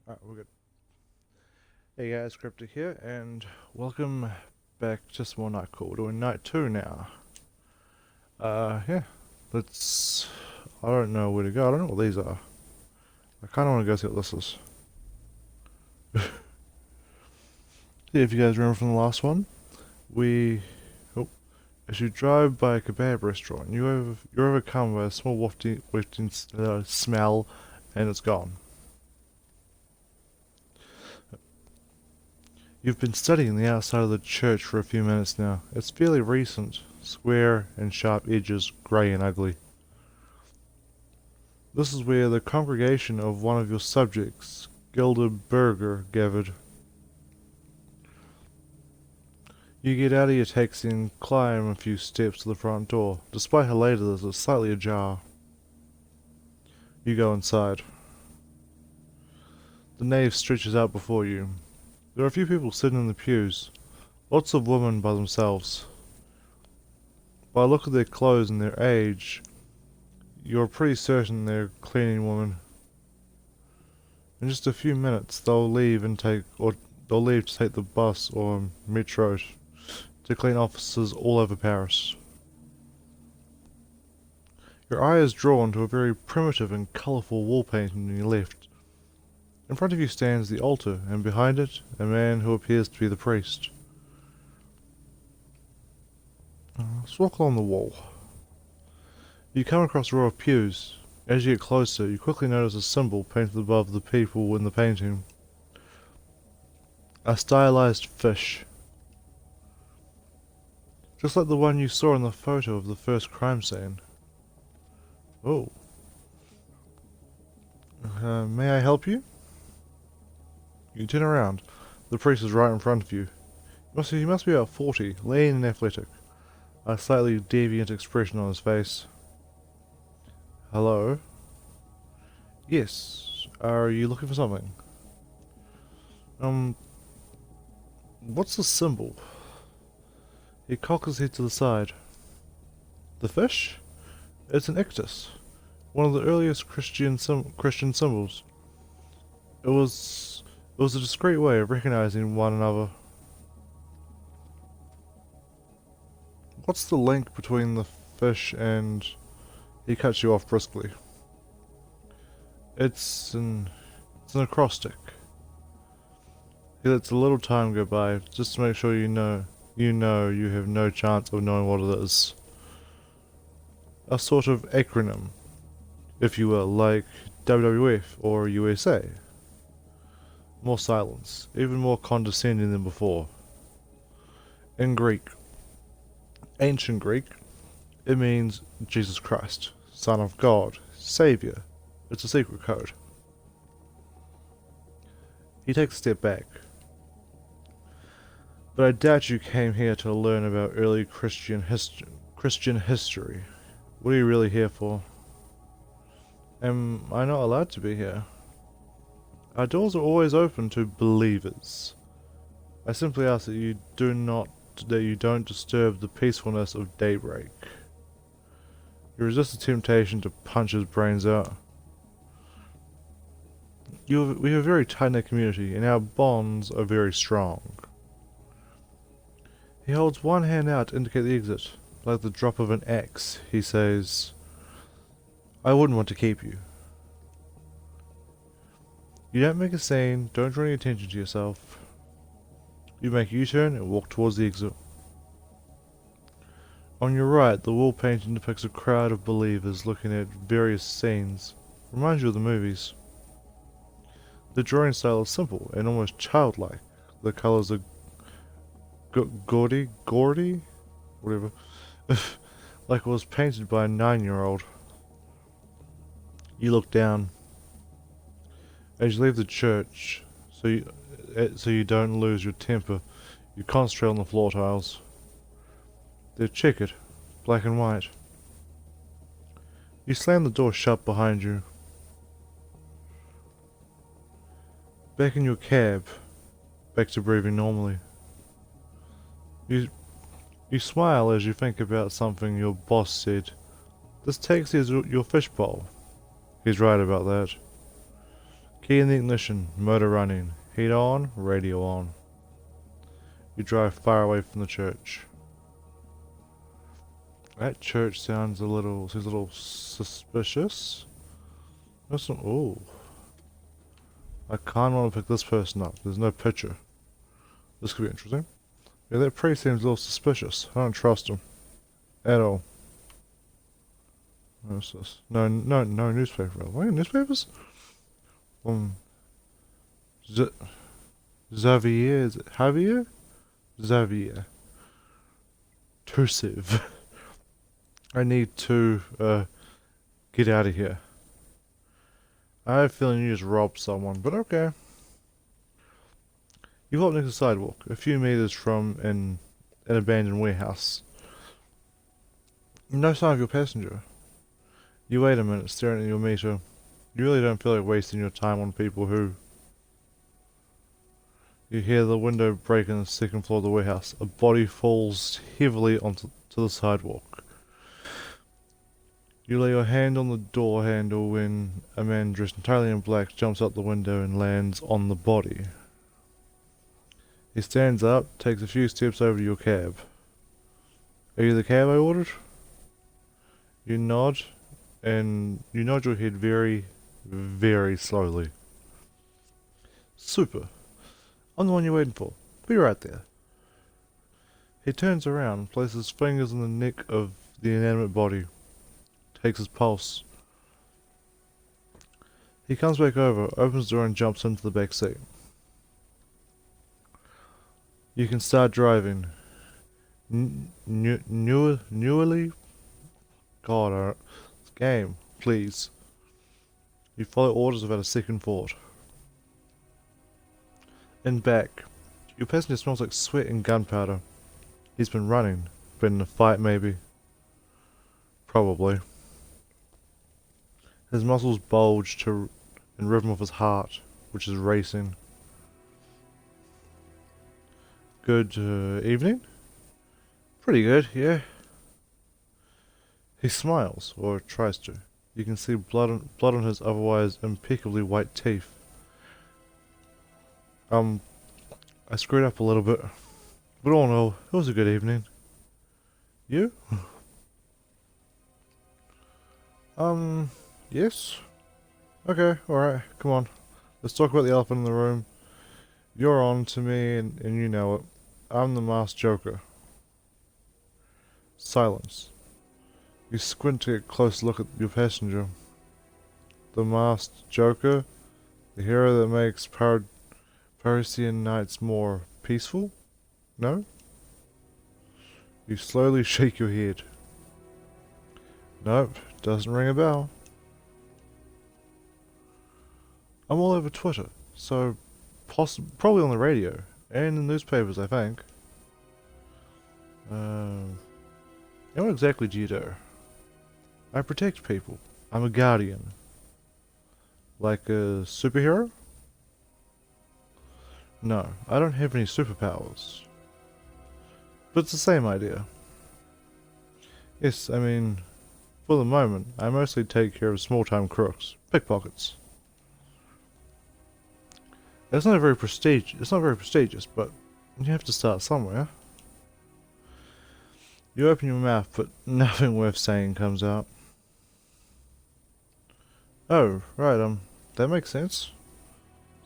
Alright, we're good. Hey guys, Cryptic here, and welcome back to Small Night Call. We're doing night 2 now. Yeah. Let's... I don't know where to go. I don't know what these are. I kinda wanna go see what this is. Yeah, if you guys remember from the last one, we... Oh. As you drive by a kebab restaurant, you're overcome by a small wafting smell, and it's gone. You've been studying the outside of the church for a few minutes now. It's fairly recent, square and sharp edges, grey and ugly. This is where the congregation of one of your subjects, Gilda Berger, gathered. You get out of your taxi and climb a few steps to the front door. Despite her lateness, it's slightly ajar. You go inside. The nave stretches out before you. There are a few people sitting in the pews. Lots of women by themselves. By the look of their clothes and their age, you're pretty certain they're cleaning women. In just a few minutes, they'll leave to take the bus or metro to clean offices all over Paris. Your eye is drawn to a very primitive and colourful wall painting on your left. In front of you stands the altar, and behind it, a man who appears to be the priest. Let's walk along the wall. You come across a row of pews. As you get closer, you quickly notice a symbol painted above the people in the painting. A stylized fish. Just like the one you saw in the photo of the first crime scene. Oh. May I help you? You turn around. The priest is right in front of you. He must be about 40, lean and athletic. A slightly deviant expression on his face. Hello? Yes. Are you looking for something? What's the symbol? He cocks his head to the side. The fish? It's an ictus. One of the earliest Christian symbols. It was a discreet way of recognizing one another. What's the link between the fish and... He cuts you off briskly. It's an acrostic. He lets a little time go by, just to make sure you have no chance of knowing what it is. A sort of acronym, if you will, like WWF or USA. More silence, even more condescending than before. In Greek, ancient Greek, it means Jesus Christ, Son of God, Saviour. It's a secret code. He takes a step back. But I doubt you came here to learn about early Christian history. What are you really here for? Am I not allowed to be here? Our doors are always open to believers. I simply ask that you don't disturb the peacefulness of daybreak. You resist the temptation to punch his brains out. We have a very tight-knit community, and our bonds are very strong. He holds one hand out to indicate the exit. Like the drop of an axe, he says, I wouldn't want to keep you. You don't make a scene, don't draw any attention to yourself. You make a U-turn and walk towards the exit. On your right, the wall painting depicts a crowd of believers looking at various scenes. Reminds you of the movies. The drawing style is simple and almost childlike. The colours are gaudy, whatever, like it was painted by a 9-year-old. You look down. As you leave the church, so you don't lose your temper, you concentrate on the floor tiles. They're checkered, black and white. You slam the door shut behind you. Back in your cab, back to breathing normally. You smile as you think about something your boss said. This taxi is your fishbowl. He's right about that. Key in the ignition, motor running, heat on, radio on. You drive far away from the church. That church sounds a little suspicious. Listen, ooh. I kinda wanna pick this person up. There's no picture. This could be interesting. Yeah, that priest seems a little suspicious. I don't trust him. At all. What's this? No newspaper. Wait, newspapers? Xavier, is it Javier? Xavier. Tusive. I need to, get out of here. I have a feeling you just robbed someone, but okay. You walk next to the sidewalk, a few meters from an abandoned warehouse. No sign of your passenger. You wait a minute, staring at your meter. You really don't feel like wasting your time on people who... You hear the window break on the second floor of the warehouse. A body falls heavily onto the sidewalk. You lay your hand on the door handle when a man dressed entirely in black jumps out the window and lands on the body. He stands up, takes a few steps over to your cab. Are you the cab I ordered? You nod, and you nod your head very, very slowly. Super. I'm the one you're waiting for. Be right there. He turns around, places his fingers on the neck of the inanimate body, takes his pulse. He comes back over, opens the door and jumps into the back seat. You can start driving. Newly? God, game, please. You follow orders without a second thought. In back, your passenger smells like sweat and gunpowder. He's been running. Been in a fight, maybe. Probably. His muscles bulge in rhythm with his heart, which is racing. Good evening? Pretty good, yeah. He smiles, or tries to. You can see blood on his otherwise impeccably white teeth. I screwed up a little bit. But all in all, it was a good evening. You? Yes? Okay, alright, come on. Let's talk about the elephant in the room. You're on to me, and you know it. I'm the masked Joker. Silence. You squint to get a close look at your passenger. The masked Joker? The hero that makes Parisian nights more peaceful? No? You slowly shake your head. Nope, doesn't ring a bell. I'm all over Twitter, so probably on the radio, and in the newspapers, I think. And what exactly do you do? I protect people. I'm a guardian. Like a superhero? No, I don't have any superpowers. But it's the same idea. Yes, I mean, for the moment, I mostly take care of small-time crooks, pickpockets. It's not very prestigious, but you have to start somewhere. You open your mouth, but nothing worth saying comes out. Oh, right, that makes sense.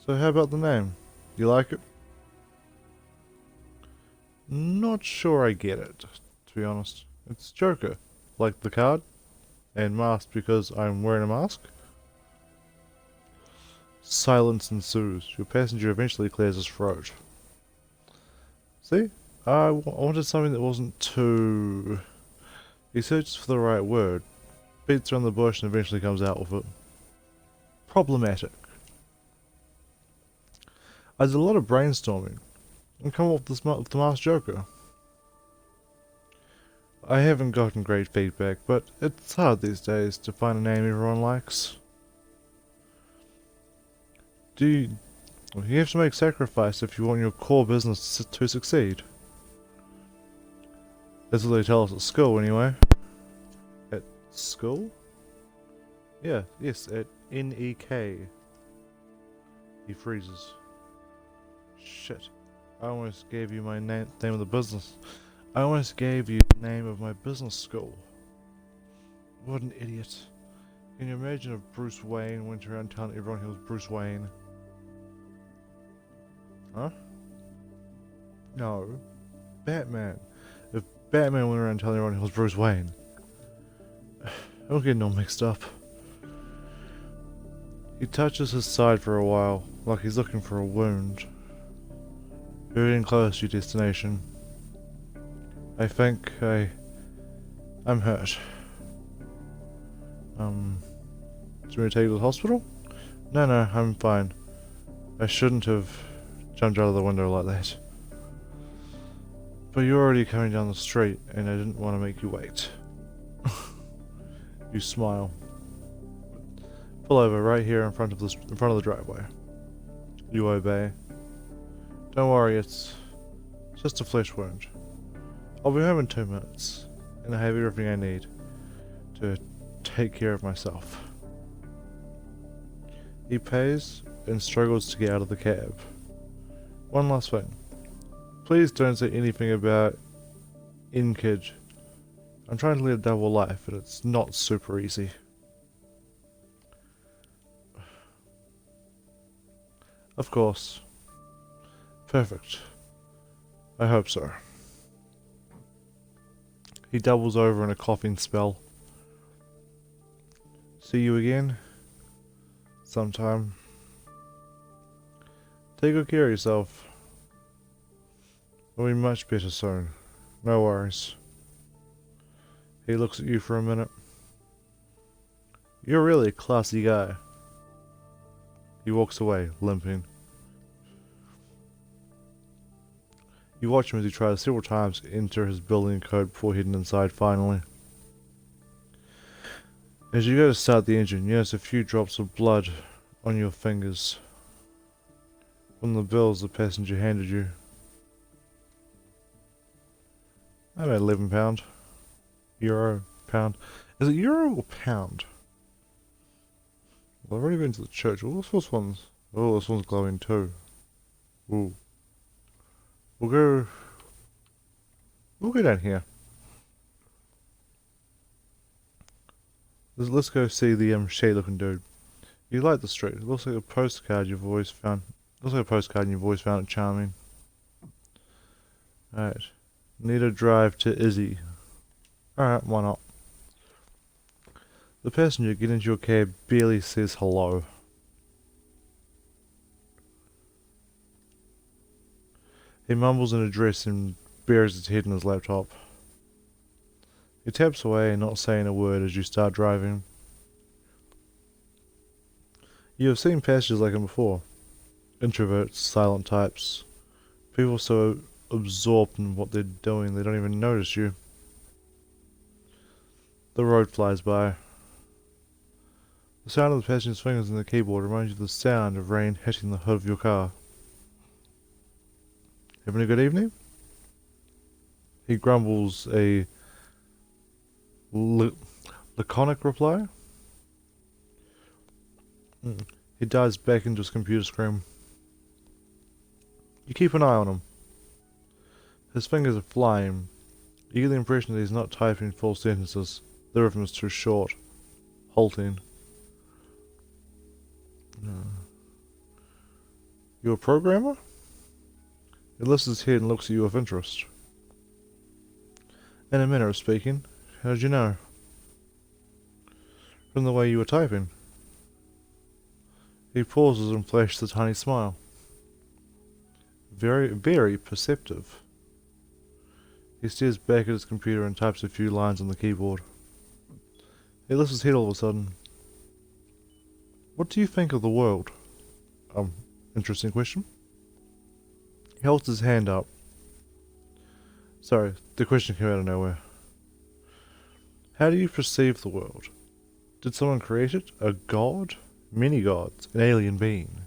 So how about the name? You like it? Not sure I get it, to be honest. It's Joker, like the card, and masked because I'm wearing a mask. Silence ensues. Your passenger eventually clears his throat. See? I wanted something that wasn't too... He searches for the right word, beats around the bush and eventually comes out with it. Problematic. I did a lot of brainstorming and come up with the masked Joker. I haven't gotten great feedback, but it's hard these days to find a name everyone likes. You have to make sacrifice if you want your core business to succeed. That's what they tell us at school, anyway. At school? Yeah, yes, at NEK. He freezes. Shit. I almost gave you my name of the business. I almost gave you the name of my business school. What an idiot. Can you imagine if Bruce Wayne went around telling everyone he was Bruce Wayne? Huh? No. Batman. If Batman went around telling everyone he was Bruce Wayne. I'm getting all mixed up. He touches his side for a while, like he's looking for a wound. You're getting close to your destination. I think I'm hurt. Do you want me to take you to the hospital? No, I'm fine. I shouldn't have jumped out of the window like that. But you're already coming down the street, and I didn't want to make you wait. You smile. Pull over right here in front of the driveway. You obey. Don't worry, it's just a flesh wound. I'll be home in 2 minutes, and I have everything I need to take care of myself. He pays and struggles to get out of the cab. One last thing. Please don't say anything about in-kid. I'm trying to lead a double life, and it's not super easy. Of course. Perfect. I hope so. He doubles over in a coughing spell. See you again? Sometime. Take good care of yourself. I'll be much better soon. No worries. He looks at you for a minute. You're really a classy guy. He walks away, limping. You watch him as he tries several times to enter his building code before heading inside finally. As you go to start the engine, you notice a few drops of blood on your fingers from the bills the passenger handed you. About £11. Euro, pound. Is it euro or pound? Well, I've already been to the church. What's this one's? Oh, this one's glowing too. Ooh. We'll go down here. Let's go see the shady looking dude. You like the street. It looks like a postcard you've always found. Looks like a postcard and you've always found it charming. Alright. Need a drive to Izzy. Alright, why not? The passenger getting into your cab barely says hello. He mumbles an address and buries his head in his laptop. He taps away, not saying a word as you start driving. You have seen passengers like him before. Introverts, silent types. People so absorbed in what they're doing they don't even notice you. The road flies by. The sound of the passenger's fingers on the keyboard reminds you of the sound of rain hitting the hood of your car. Having a good evening? He grumbles a laconic reply. He dives back into his computer screen. You keep an eye on him. His fingers are flying. You get the impression that he's not typing full sentences. The rhythm is too short. Halting. You're a programmer? He lifts his head and looks at you with interest. In a manner of speaking, how did you know? From the way you were typing. He pauses and flashes a tiny smile. Very, very perceptive. He stares back at his computer and types a few lines on the keyboard. He lifts his head all of a sudden. What do you think of the world? Interesting question. He holds his hand up. Sorry, the question came out of nowhere. How do you perceive the world? Did someone create it? A god? Many gods? An alien being?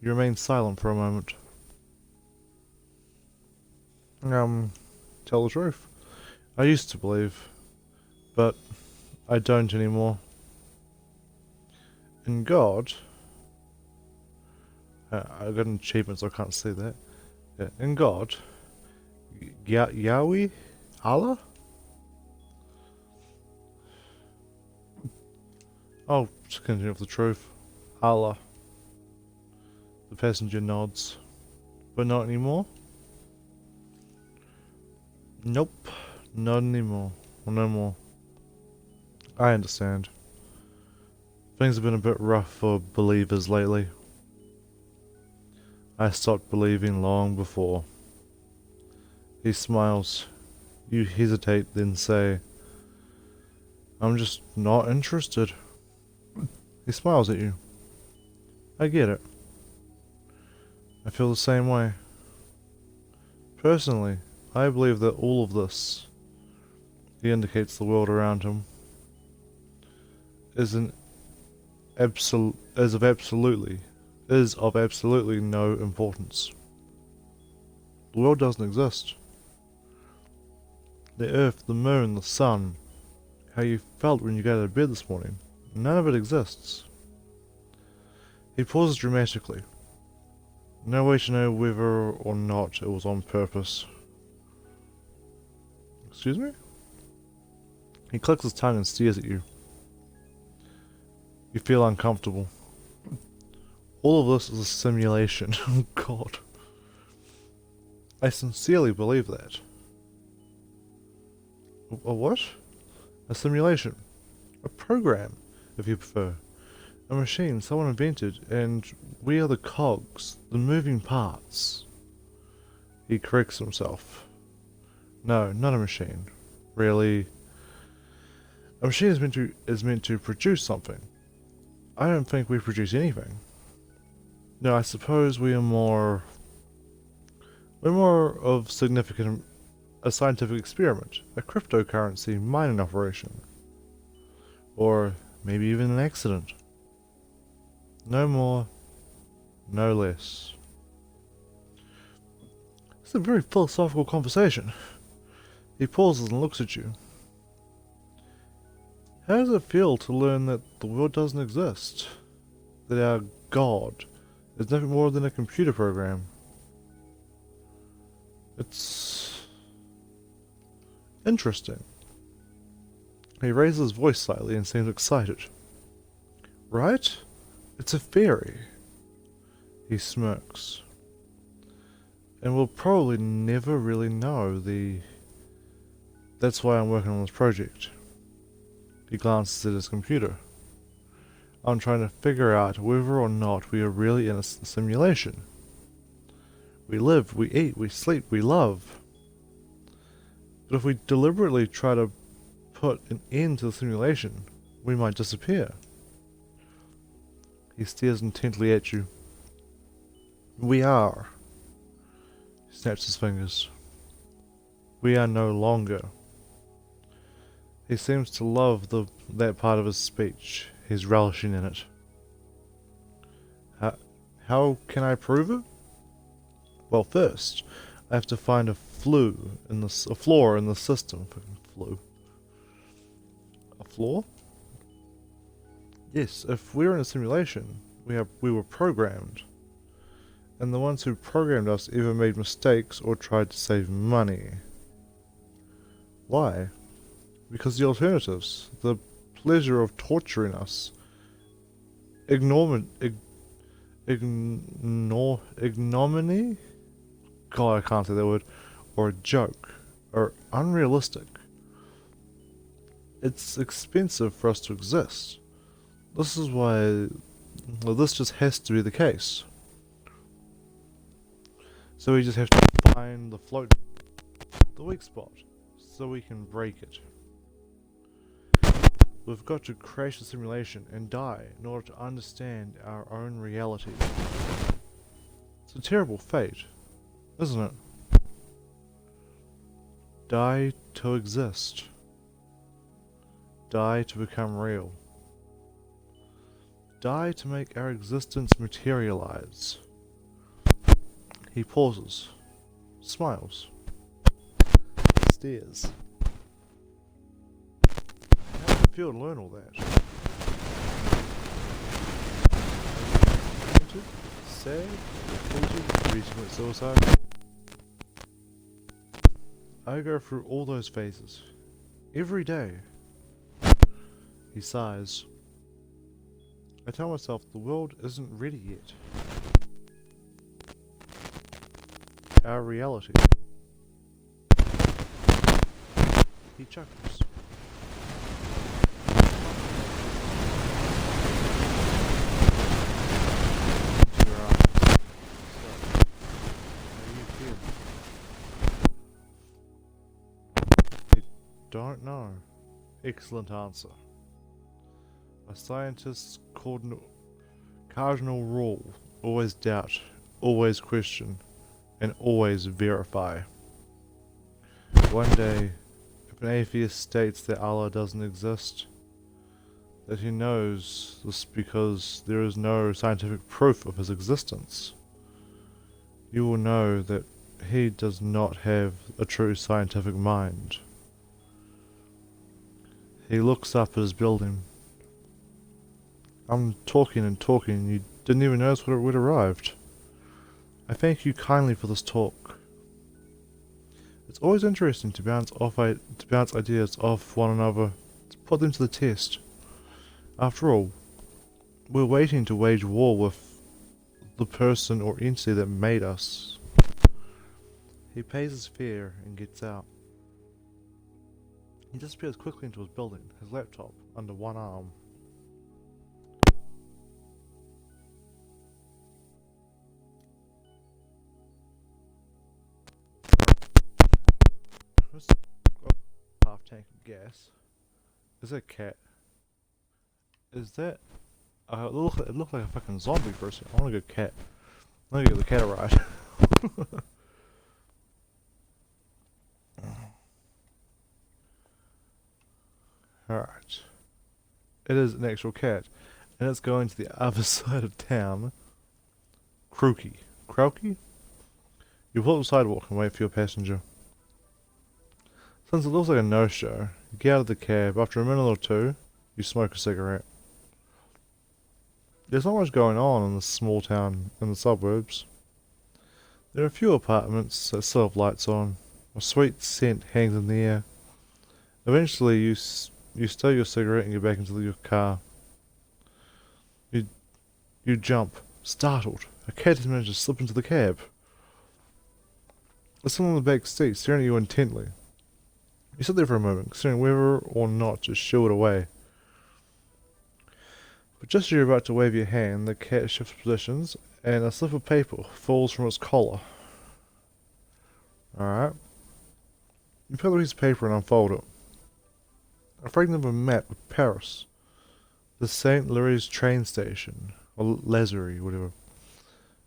You remain silent for a moment. Tell the truth. I used to believe, but I don't anymore. In God, I got an achievement, so I can't see that. Yeah. In God, Yahweh, Allah. Oh, just continue with the truth. Allah. The passenger nods. But not anymore? Nope. Not anymore. Well, no more. I understand. Things have been a bit rough for believers lately. I stopped believing long before. He smiles. You hesitate, then say, I'm just not interested. He smiles at you. I get it. I feel the same way. Personally, I believe that all of this, he indicates the world around him, is of absolutely no importance. The world doesn't exist. The earth, the moon, the sun, how you felt when you got out of bed this morning, none of it exists. He pauses dramatically. No way to know whether or not it was on purpose. Excuse me? He clicks his tongue and stares at you. You feel uncomfortable. All of this is a simulation. Oh God. I sincerely believe that. A what? A simulation. A program, if you prefer. A machine someone invented, and we are the cogs, the moving parts. He corrects himself. No, not a machine. Really. A machine is meant to produce something. I don't think we produce anything. No, I suppose we're more of a scientific experiment, a cryptocurrency mining operation. Or maybe even an accident. No more, no less. It's a very philosophical conversation. He pauses and looks at you. How does it feel to learn that the world doesn't exist? That our God is nothing more than a computer program? It's interesting. He raises his voice slightly and seems excited. Right? It's a theory. He smirks. And we'll probably never really know That's why I'm working on this project. He glances at his computer. I'm trying to figure out whether or not we are really in a simulation. We live, we eat, we sleep, we love. But if we deliberately try to put an end to the simulation, we might disappear. He stares intently at you. We are. He snaps his fingers. We are no longer. He seems to love that part of his speech. He's relishing in it. How can I prove it? Well, first, I have to find a flaw in the system. Flaw. A flaw? Yes, if we're in a simulation, we were programmed. And the ones who programmed us either made mistakes or tried to save money. Why? Because the alternatives, the pleasure of torturing us, ignominy? God, I can't say that word. Or a joke, are unrealistic. It's expensive for us to exist. This is why, well, this just has to be the case. So we just have to find the weak spot, so we can break it. We've got to crash the simulation and die in order to understand our own reality. It's a terrible fate, isn't it? Die to exist. Die to become real. Die to make our existence materialize. He pauses, smiles, stares. How does it feel to learn all that? sad? Defeated? Ready to commit suicide? I go through all those phases. Every day. He sighs. I tell myself the world isn't ready yet. Our reality. He chuckles. Into your eyes. So, how do you feel? I don't know. Excellent answer. A scientist's cardinal rule: always doubt, always question, and always verify. One day, if an atheist states that Allah doesn't exist, that he knows this because there is no scientific proof of his existence, you will know that he does not have a true scientific mind. He looks up at his building. I'm talking and talking, you didn't even notice when it arrived. I thank you kindly for this talk. It's always interesting to bounce ideas off one another, to put them to the test. After all, we're waiting to wage war with the person or entity that made us. He pays his fare and gets out. He disappears quickly into his building, his laptop under one arm. Half tank of gas. Is that a cat? Is that? It looked like a fucking zombie for a second. I want to go cat. I'm gonna give the cat a ride. Alright. It is an actual cat. And it's going to the other side of town. Crookie. Crowkey? You pull up the sidewalk and wait for your passenger. Since it looks like a no-show, you get out of the cab. After a minute or two, you smoke a cigarette. There's not much going on in this small town in the suburbs. There are a few apartments that still have lights on. A sweet scent hangs in the air. Eventually, you stow your cigarette and get back into your car. You jump, startled. A cat has managed to slip into the cab. There's someone in the back seat staring at you intently. You sit there for a moment, considering whether or not to shoo it away. But just as you're about to wave your hand, the cat shifts positions, and a slip of paper falls from its collar. Alright. You pick up a piece of paper and unfold it. A fragment of a map of Paris. The Saint Lari's train station. Or Lazare, whatever.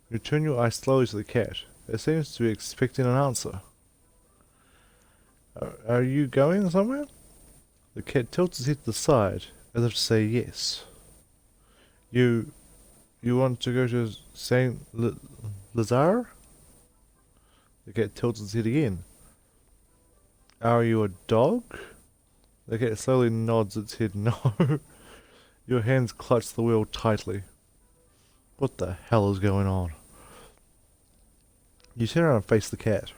You turn your eyes slowly to the cat. It seems to be expecting an answer. Are you going somewhere? The cat tilts its head to the side, as if to say yes. You want to go to Saint Lazare? The cat tilts its head again. Are you a dog? The cat slowly nods its head no. Your hands clutch the wheel tightly. What the hell is going on? You turn around and face the cat.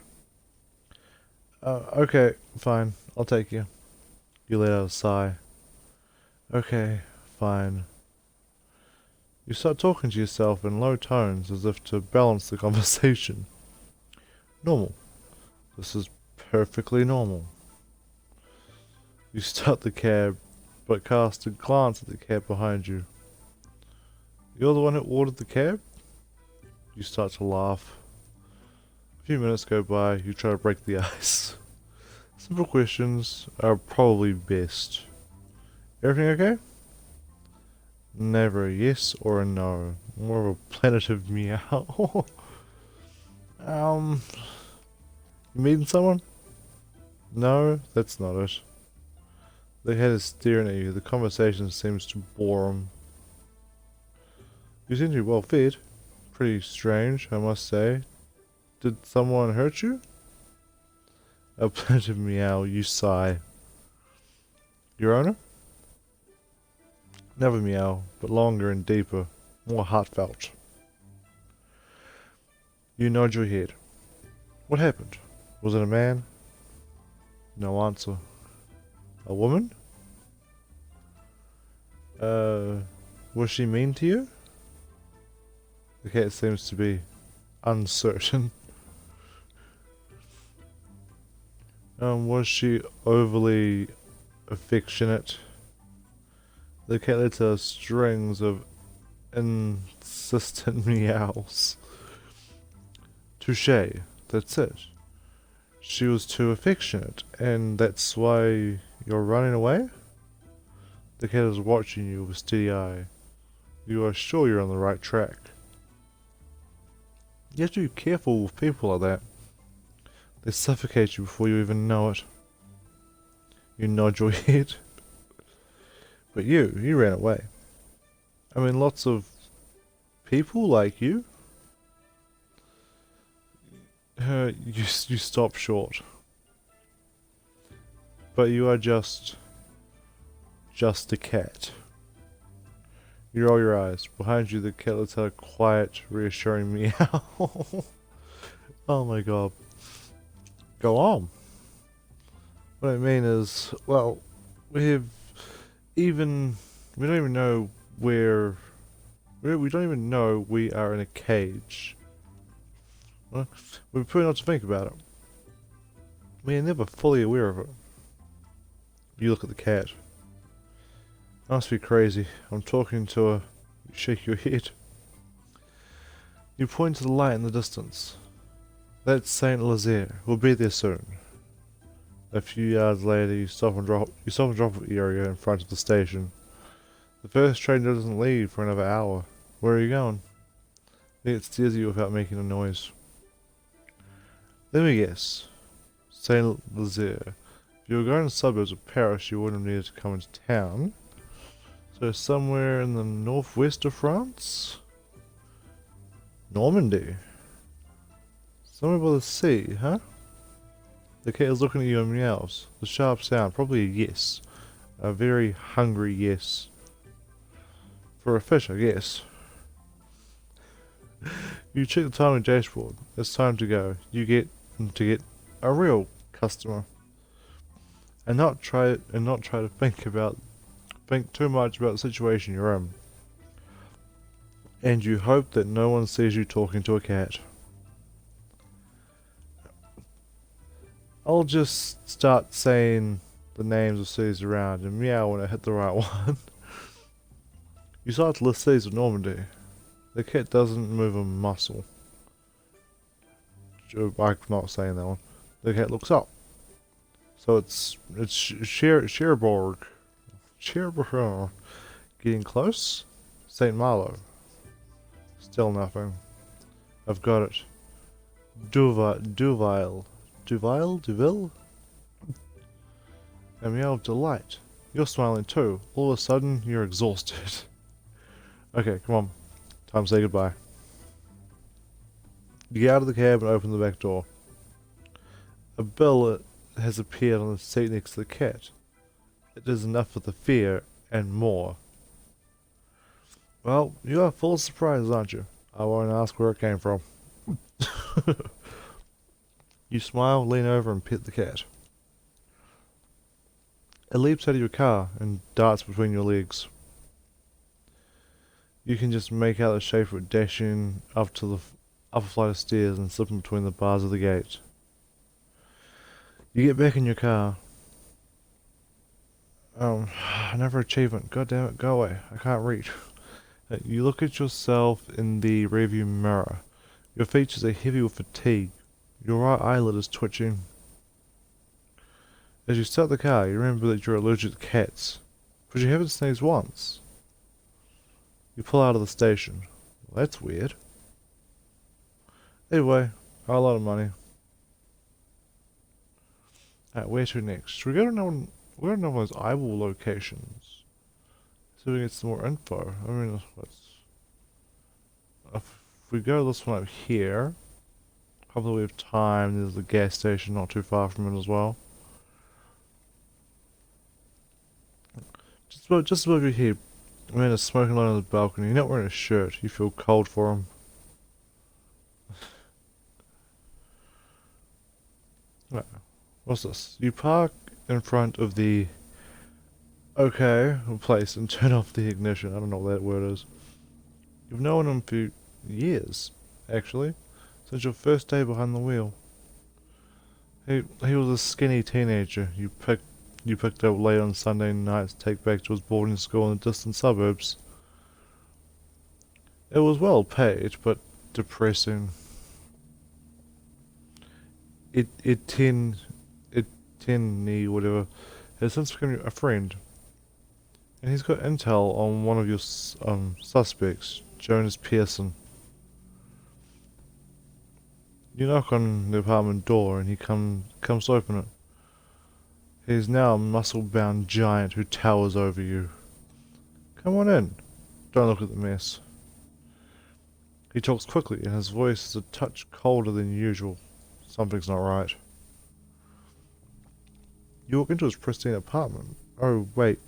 Okay, fine. I'll take you. You let out a sigh. Okay, fine. You start talking to yourself in low tones as if to balance the conversation. Normal. This is perfectly normal. You start the cab, but cast a glance at the cab behind you. You're the one who ordered the cab? You start to laugh. A few minutes go by, you try to break the ice. Simple questions are probably best. Everything okay? Never a yes or a no. More of a plaintive meow. You meeting someone? No, that's not it. The head is staring at you. The conversation seems to bore him. You seem to be well fed. Pretty strange, I must say. Did someone hurt you? A plaintive meow, you sigh. Your owner? Another meow, but longer and deeper, more heartfelt. You nod your head. What happened? Was it a man? No answer. A woman? Was she mean to you? The cat seems to be uncertain. Was she overly affectionate? The cat lets out strings of insistent meows. Touche, that's it. She was too affectionate, and that's why you're running away? The cat is watching you with steady eye. You are sure you're on the right track. You have to be careful with people like that. They suffocate you before you even know it. You nod your head. But you ran away. I mean, lots of people like you. You stop short. But you are just a cat. You roll your eyes. Behind you, the cat lets out a quiet, reassuring meow. Oh my god. Go on. What I mean is, well, we don't even know where, we don't even know we are in a cage. Well, we prefer not to think about it. We are never fully aware of it. You look at the cat. I must be crazy. I'm talking to her. You shake your head. You point to the light in the distance. That's Saint Lazaire. We'll be there soon. A few yards later, you stop and drop area in front of the station. The first train doesn't leave for another hour. Where are you going? It steers you without making a noise. Let me guess. Saint Lazaire. If you were going to the suburbs of Paris, you wouldn't have needed to come into town. So somewhere in the northwest of France? Normandy. Somewhere by the sea, huh? The cat is looking at you and meows. The sharp sound, probably a yes. A very hungry yes. For a fish, I guess. You check the time on the dashboard. It's time to go. You get a real customer. And not try to think too much about the situation you're in. And you hope that no one sees you talking to a cat. I'll just start saying the names of cities around and meow when I hit the right one. You start to list cities of Normandy. The cat doesn't move a muscle. I'm not saying that one. The cat looks up. So it's Cherbourg. Cherbourg. Getting close? St. Malo. Still nothing. I've got it. Duville. A meow of delight. You're smiling too. All of a sudden, you're exhausted. Okay, come on. Time to say goodbye. You get out of the cab and open the back door. A bill has appeared on the seat next to the cat. It is enough of the fear and more. Well, you are full of surprises, aren't you? I won't ask where it came from. You smile, lean over and pet the cat. It leaps out of your car and darts between your legs. You can just make out the shape of it dashing up to the upper flight of stairs and slipping between the bars of the gate. You get back in your car. Another achievement. God damn it, go away. I can't reach. You look at yourself in the rearview mirror. Your features are heavy with fatigue. Your right eyelid is twitching. As you start the car, you remember that you're allergic to cats, but you haven't sneezed once. You pull out of the station. Well, that's weird. Anyway, a lot of money. Alright, where to next? Should we go to another one of those eyeball locations? See if we can get some more info. I mean, if we go this one up here, hopefully we have time. There's a gas station not too far from it as well. Just above your head, a man is smoking alone on the balcony. You're not wearing a shirt. You feel cold for him. Right. What's this? You park in front of the place and turn off the ignition. I don't know what that word is. You've known him for years, actually, since your first day behind the wheel. He was a skinny teenager you picked up late on Sunday night to take back to his boarding school in the distant suburbs. It was well paid, but depressing. It whatever has since become a friend, and he's got intel on one of your suspects, Jonas Pearson. You knock on the apartment door, and he comes to open it. He's now a muscle-bound giant who towers over you. Come on in. Don't look at the mess. He talks quickly, and his voice is a touch colder than usual. Something's not right. You walk into his pristine apartment. Oh, wait.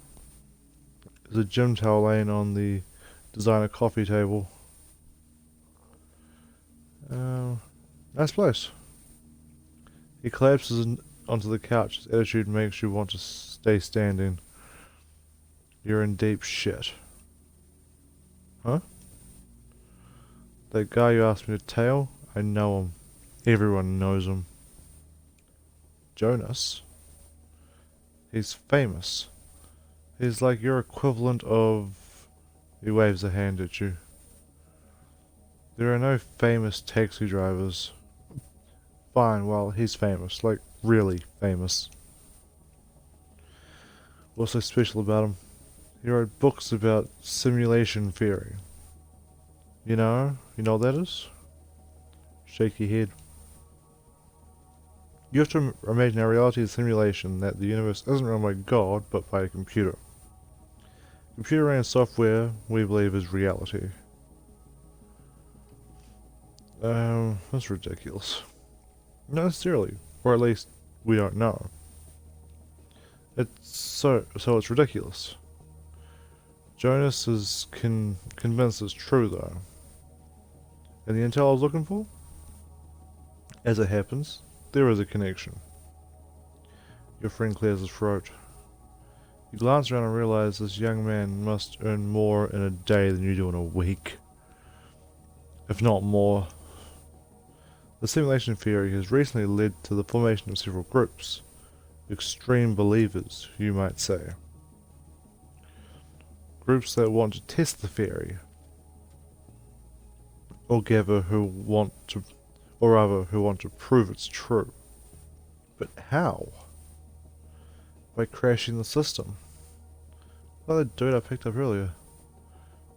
There's a gym towel laying on the designer coffee table. Nice place. He collapses onto the couch. His attitude makes you want to stay standing. You're in deep shit. Huh? That guy you asked me to tail? I know him. Everyone knows him. Jonas? He's famous. He's like your equivalent of... He waves a hand at you. There are no famous taxi drivers. Fine, well, he's famous. Like, really famous. What's so special about him? He wrote books about simulation theory. You know what that is? Shake your head. You have to imagine our reality is a simulation, that the universe isn't run by God, but by a computer. Computer-ran software, we believe, is reality. That's ridiculous. Not necessarily, or at least we don't know. So it's ridiculous. Jonas is convinced it's true, though. And the intel I was looking for? As it happens, there is a connection. Your friend clears his throat. You glance around and realize this young man must earn more in a day than you do in a week. If not more. The simulation theory has recently led to the formation of several groups. Extreme believers, you might say. Groups that want to test the theory. Or who want to prove it's true. But how? By crashing the system. Like the dude I picked up earlier.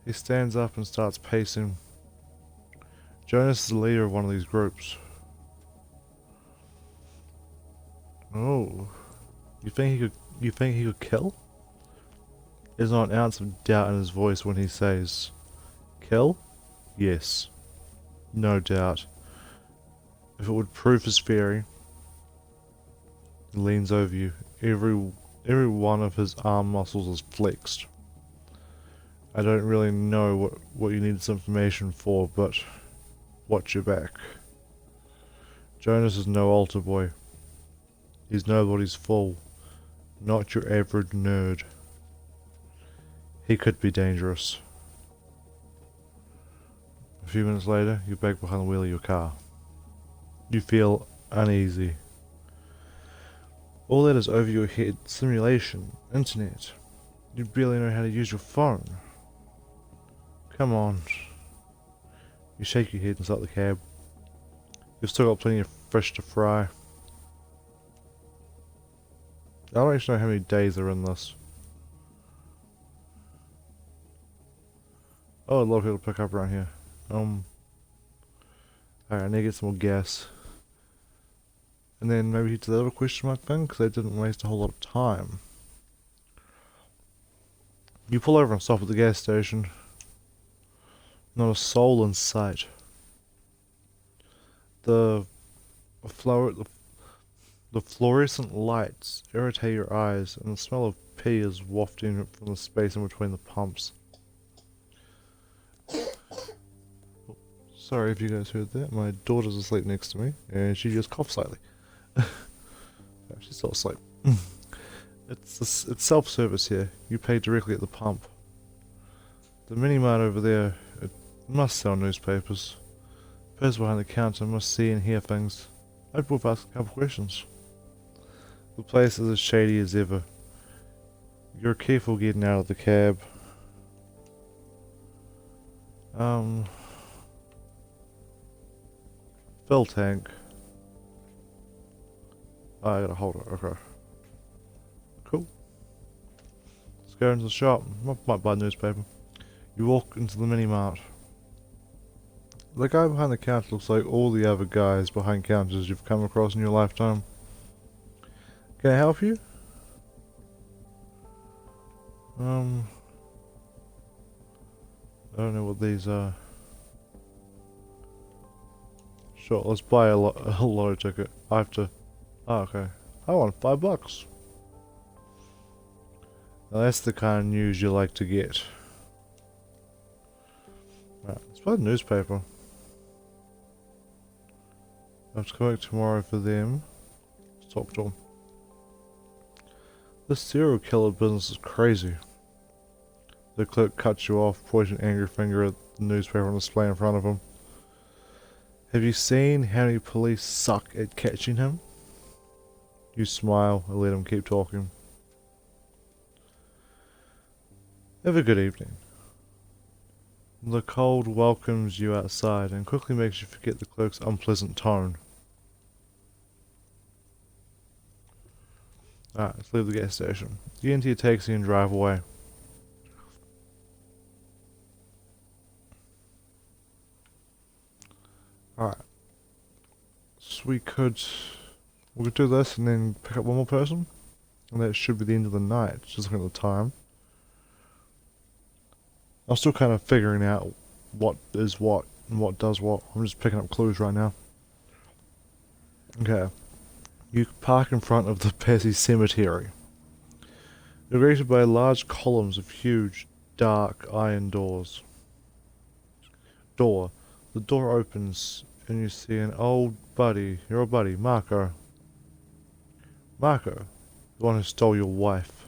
He stands up and starts pacing. Jonas is the leader of one of these groups. Oh. You think he could kill? There's not an ounce of doubt in his voice when he says, kill? Yes. No doubt. If it would prove his theory. He leans over you. Every one of his arm muscles is flexed. I don't really know what you need this information for, but watch your back. Jonas is no altar boy. He's nobody's fool. Not your average nerd. He could be dangerous. A few minutes later, you're back behind the wheel of your car. You feel uneasy. All that is over your head. Simulation. Internet. You barely know how to use your phone. Come on. You shake your head and start the cab. You've still got plenty of fish to fry. I don't actually know how many days are in this. Oh, a lot of people to pick up around here. Alright, I need to get some more gas. And then maybe hit to the other question mark thing, because they didn't waste a whole lot of time. You pull over and stop at the gas station. Not a soul in sight. The fluorescent lights irritate your eyes, and the smell of pee is wafting from the space in between the pumps. Sorry if you guys heard that. My daughter's asleep next to me, and she just coughed slightly. she's still asleep. It's self-service here. You pay directly at the pump. The mini-mart over there, it must sell newspapers. The person behind the counter must see and hear things. I'd both ask a couple questions. The place is as shady as ever. You're careful getting out of the cab. Fill tank. Oh, I gotta hold it, okay. Cool. Let's go into the shop. Might buy a newspaper. You walk into the mini-mart. The guy behind the counter looks like all the other guys behind counters you've come across in your lifetime. Can I help you? I don't know what these are. Sure, let's buy a lotto ticket. I have to... Oh, okay. I want $5. Now that's the kind of news you like to get. Right, let's buy the newspaper. I have to come back tomorrow for them. Let's talk to them. This serial killer business is crazy. The clerk cuts you off, pointing an angry finger at the newspaper on display in front of him. Have you seen how many police suck at catching him? You smile and let him keep talking. Have a good evening. The cold welcomes you outside and quickly makes you forget the clerk's unpleasant tone. Alright, let's leave the gas station. Get into your taxi and drive away. Alright. So we could do this and then pick up one more person. And that should be the end of the night, just looking at the time. I'm still kind of figuring out what is what and what does what. I'm just picking up clues right now. Okay. You park in front of the Passy Cemetery. You're greeted by large columns of huge, dark iron doors. The door opens and you see an old buddy, your old buddy, Marco. Marco, the one who stole your wife.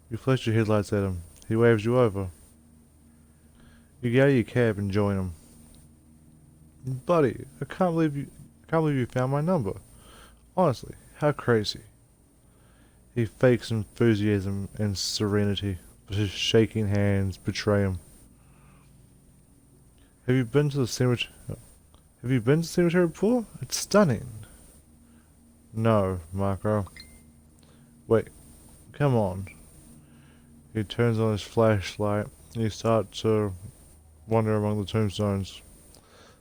You flash your headlights at him. He waves you over. You get out of your cab and join him. Buddy, I can't believe you found my number. Honestly, how crazy. He fakes enthusiasm and serenity, but his shaking hands betray him. Have you been to the cemetery? Have you been to the cemetery before? It's stunning. No, Marco. Wait, come on. He turns on his flashlight and you start to wander among the tombstones.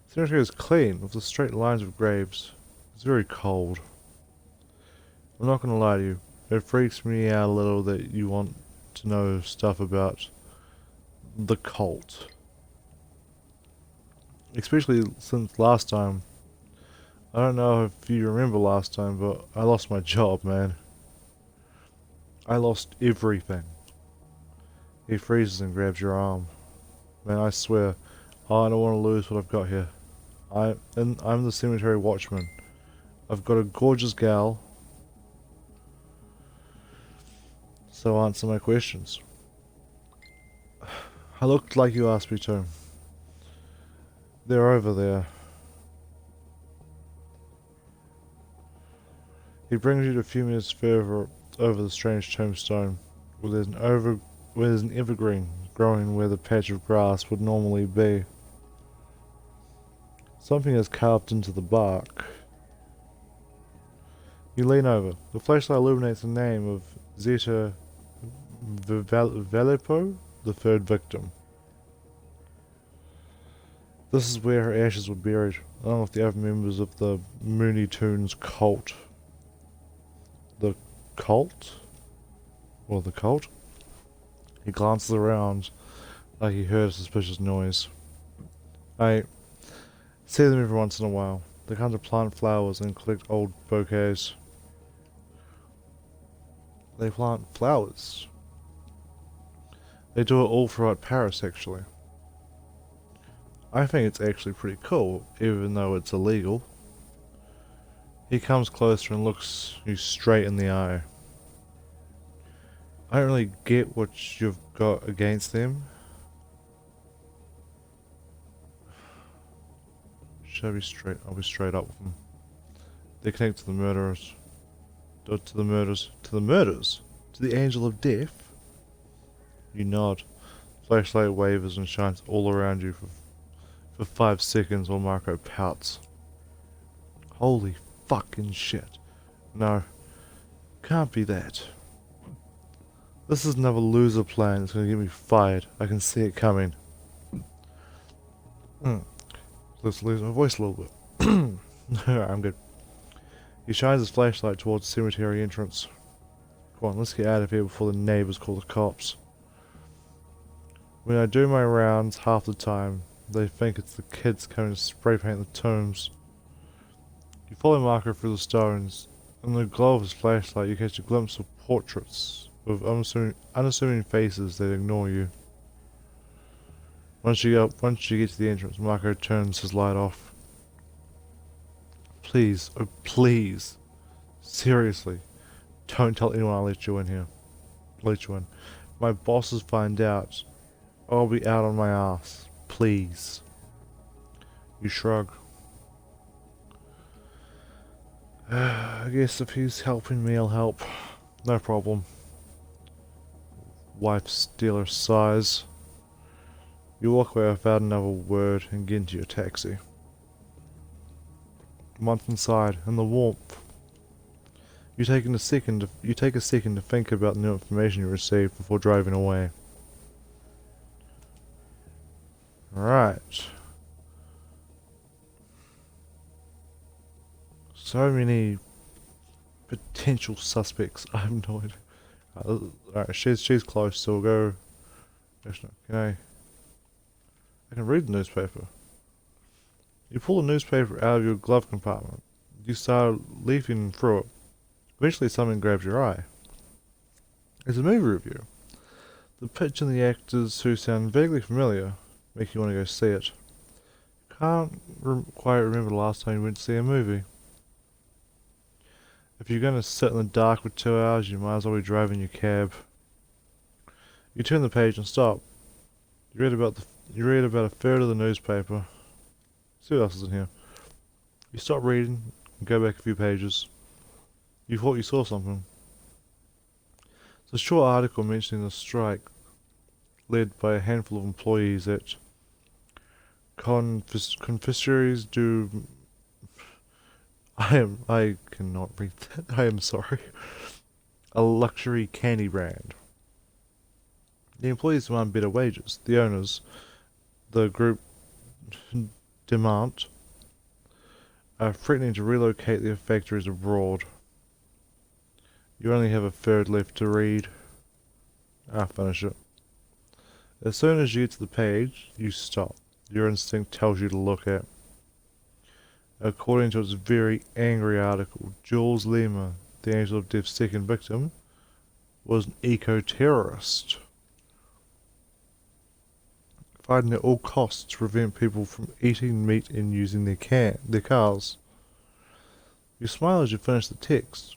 The cemetery is clean, with the straight lines of graves. It's very cold. I'm not gonna lie to you, it freaks me out a little that you want to know stuff about the cult. Especially since last time. I don't know if you remember last time, but I lost my job, man. I lost everything. He freezes and grabs your arm. Man, I swear, I don't want to lose what I've got here. I'm the cemetery watchman. I've got a gorgeous gal. So answer my questions. I looked like you asked me to. They're over there. He brings you a few minutes further over the strange tombstone, where there's an evergreen growing where the patch of grass would normally be. Something is carved into the bark. You lean over. The flashlight illuminates the name of Zeta Valepo, the third victim. This is where her ashes were buried, along with the other members of the Mooney Tunes cult. The cult? Or the cult? He glances around like he heard a suspicious noise. I see them every once in a while. They come to plant flowers and collect old bouquets. They plant flowers. They do it all throughout Paris, actually. I think it's actually pretty cool, even though it's illegal. He comes closer and looks you straight in the eye. I don't really get what you've got against them. Should I be straight? I'll be straight up with them. They're connected to the murderers. To the murders. To the murders? To the angel of death? You nod. Flashlight wavers and shines all around you for 5 seconds while Marco pouts. Holy fucking shit. No. Can't be that. This is another loser plan that's gonna get me fired. I can see it coming. Let's lose my voice a little bit. I'm good. He shines his flashlight towards the cemetery entrance. Come on, let's get out of here before the neighbors call the cops. When I do my rounds, half the time, they think it's the kids coming to spray paint the tombs. You follow Marco through the stones. In the glow of his flashlight, you catch a glimpse of portraits with unassuming faces that ignore you. Once you get to the entrance, Marco turns his light off. Please, oh please, seriously, don't tell anyone I let you in here. Let you in. My bosses find out, I'll be out on my ass. Please. You shrug. I guess if he's helping me, I'll help. No problem. Wife stealer sighs. You walk away without another word and get into your taxi. Once inside, in the warmth, you take a second to think about the new information you received before driving away. Right. So many potential suspects. I have no idea. Alright, she's close, so we'll go. Can I can read the newspaper. You pull the newspaper out of your glove compartment. You start leafing through it. Eventually something grabs your eye. It's a movie review. The pitch and the actors, who sound vaguely familiar, make you want to go see it. You can't quite remember the last time you went to see a movie. If you're going to sit in the dark for 2 hours, you might as well be driving your cab. You turn the page and stop. You read about a third of the newspaper. See what else is in here. You stop reading and go back a few pages. You thought you saw something. It's a short article mentioning the strike led by a handful of employees at Confiseries du... I cannot read that. I am sorry. A luxury candy brand. The employees demand better wages. The owners, the group Demand, are threatening to relocate their factories abroad. You only have a third left to read. I'll finish it. As soon as you get to the page, you stop. Your instinct tells you to look at. According to its very angry article, Jules Lima, the Angel of Death's second victim, was an eco-terrorist, fighting at all costs to prevent people from eating meat and using their cars. You smile as you finish the text.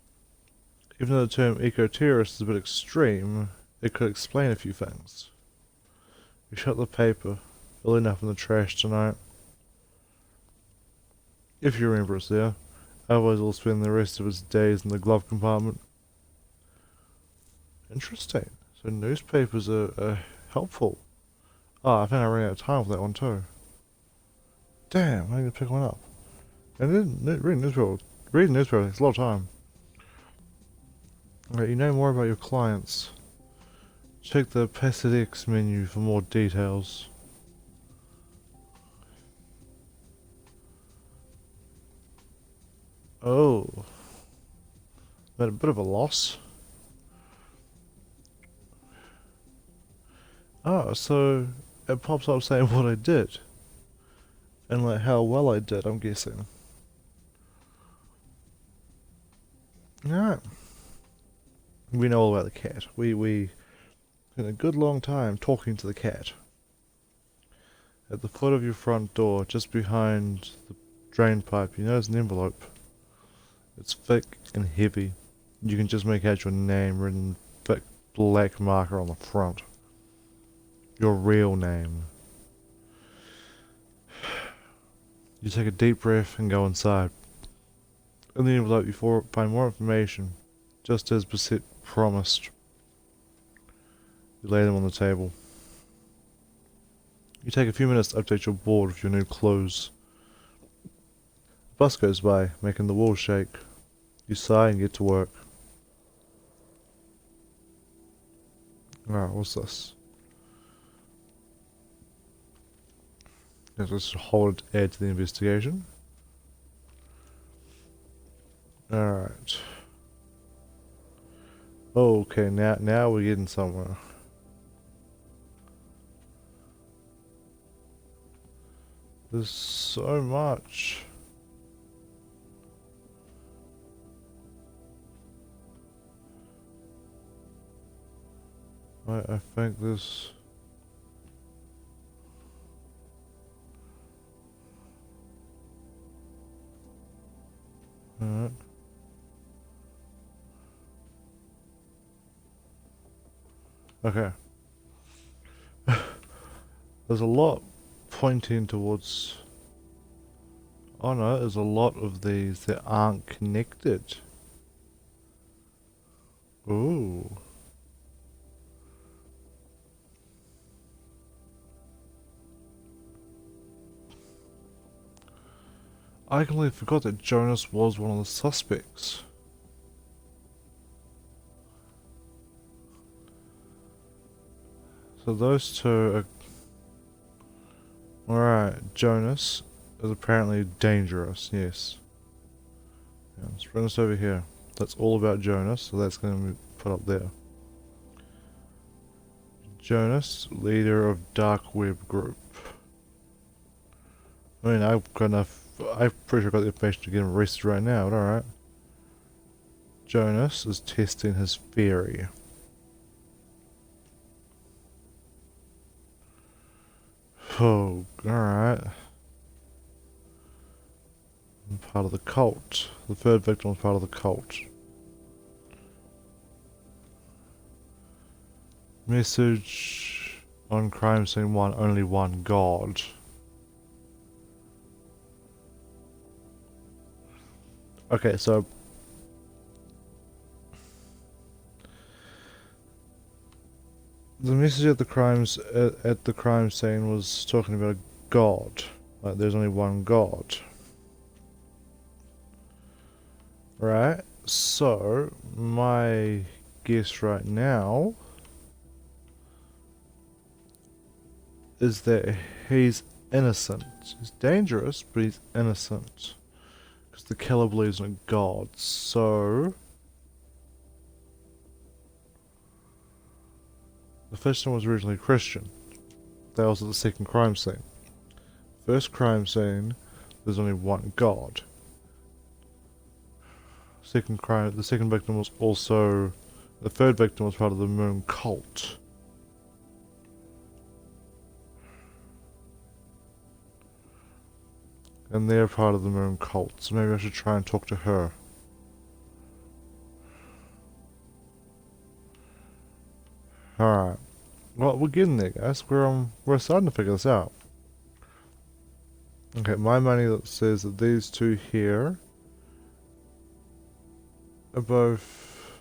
Even though the term eco-terrorist is a bit extreme, it could explain a few things. You shut the paper, filling up in the trash tonight. If you remember it's there, otherwise we'll spend the rest of its days in the glove compartment. Interesting. So newspapers are helpful. Oh, I think I ran out of time for that one too. Damn, I need to pick one up. And then reading newspaper takes a lot of time. Alright, you know more about your clients. Check the Passadex menu for more details. Oh. That a bit of a loss. Oh, so it pops up saying what I did. And like how well I did, I'm guessing. Alright. We know all about the cat. We spent a good long time talking to the cat. At the foot of your front door, just behind the drain pipe, you notice an envelope. It's thick and heavy. You can just make out your name written in thick black marker on the front. Your real name. You take a deep breath and go inside. In the envelope you find more information, just as Basit promised. You lay them on the table. You take a few minutes to update your board with your new clothes. A bus goes by, making the walls shake. You sigh and get to work. Alright, what's this? Let's just hold it, add to the investigation. Alright. Okay, now we're getting somewhere. There's so much. I think this... Alright. Okay. There's a lot pointing towards... Oh no, there's a lot of these that aren't connected. Ooh. I completely forgot that Jonas was one of the suspects. So those two are... Alright, Jonas is apparently dangerous, yes. Yeah, let's bring this over here. That's all about Jonas, so that's going to be put up there. Jonas, leader of Dark Web Group. I mean, I've got enough... I'm pretty sure I've got the information to get him arrested right now, but alright. Jonas is testing his theory. Oh, alright. Part of the cult. The third victim was part of the cult. Message on crime scene 1, only one God. Okay, so the message at the crime scene was talking about God. Like there's only one God. Right? So my guess right now is that he's innocent. He's dangerous, but he's innocent. Because the killer believes in a God. So the first one was originally Christian. That was at the second crime scene. First crime scene, there's only one God. The second victim was also... The third victim was part of the Moon cult. And they're part of the Moon cult, so maybe I should try and talk to her. Alright. Well, we're getting there, guys. We're starting to figure this out. Okay, my money that says that these two here are both...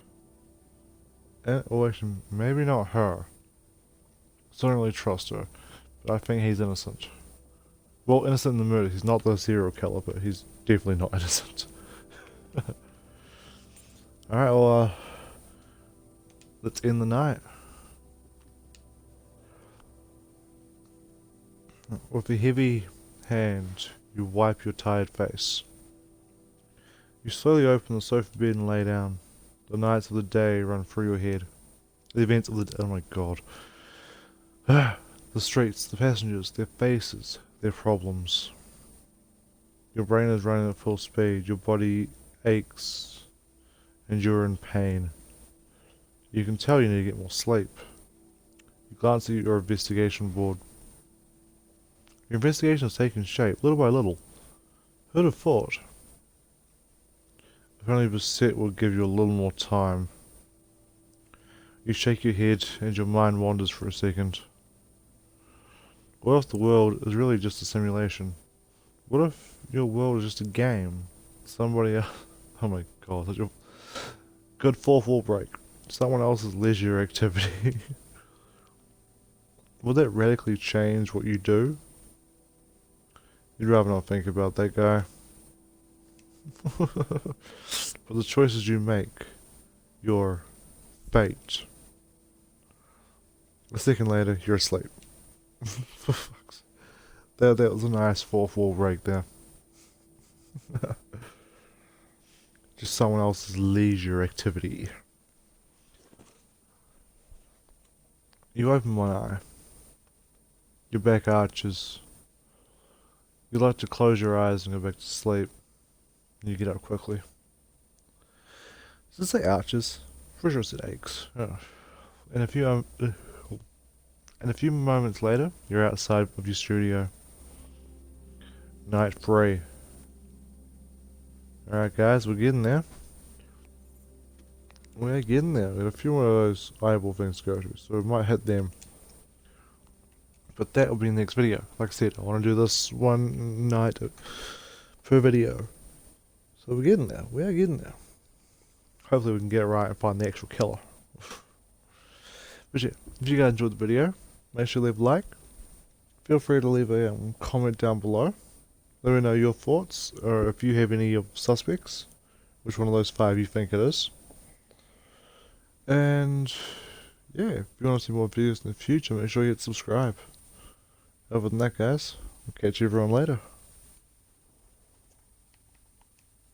Or actually, maybe not her. I don't really trust her, but I think he's innocent. Well, innocent in the murder. He's not the serial killer, but he's definitely not innocent. Alright, well, let's end the night. With a heavy hand, you wipe your tired face. You slowly open the sofa bed and lay down. The nights of the day run through your head. The events of the day. Oh my god. The streets, the passengers, their faces, their problems. Your brain is running at full speed. Your body aches and you're in pain. You can tell you need to get more sleep. You glance at your investigation board. Your investigation is taking shape, little by little. Who'd have thought? Only beset will give you a little more time. You shake your head and your mind wanders for a second. What if the world is really just a simulation? What if your world is just a game? Somebody else... Oh my god, such a good fourth wall break. Someone else's leisure activity. Will that radically change what you do? You'd rather not think about that, guy. But the choices you make, your fate. A second later, you're asleep. For fuck's sake. That was a nice fourth wall break there. Just someone else's leisure activity. You open one eye. Your back arches. You like to close your eyes and go back to sleep. You get up quickly. Does it say arches? For sure it said aches. Oh. And a few moments later, you're outside of your studio. Night 3. Alright guys, we're getting there. We're getting there. We have a few more of those eyeball things to go to, so we might hit them. But that will be in the next video. Like I said, I want to do this one night per video. So we're getting there. We are getting there. Hopefully we can get it right and find the actual killer. But yeah, if you guys enjoyed the video, make sure to leave a like. Feel free to leave a comment down below. Let me know your thoughts, or if you have any of suspects, which one of those 5 you think it is. And yeah, if you want to see more videos in the future, make sure you hit subscribe. Other than that, guys, I'll catch everyone later.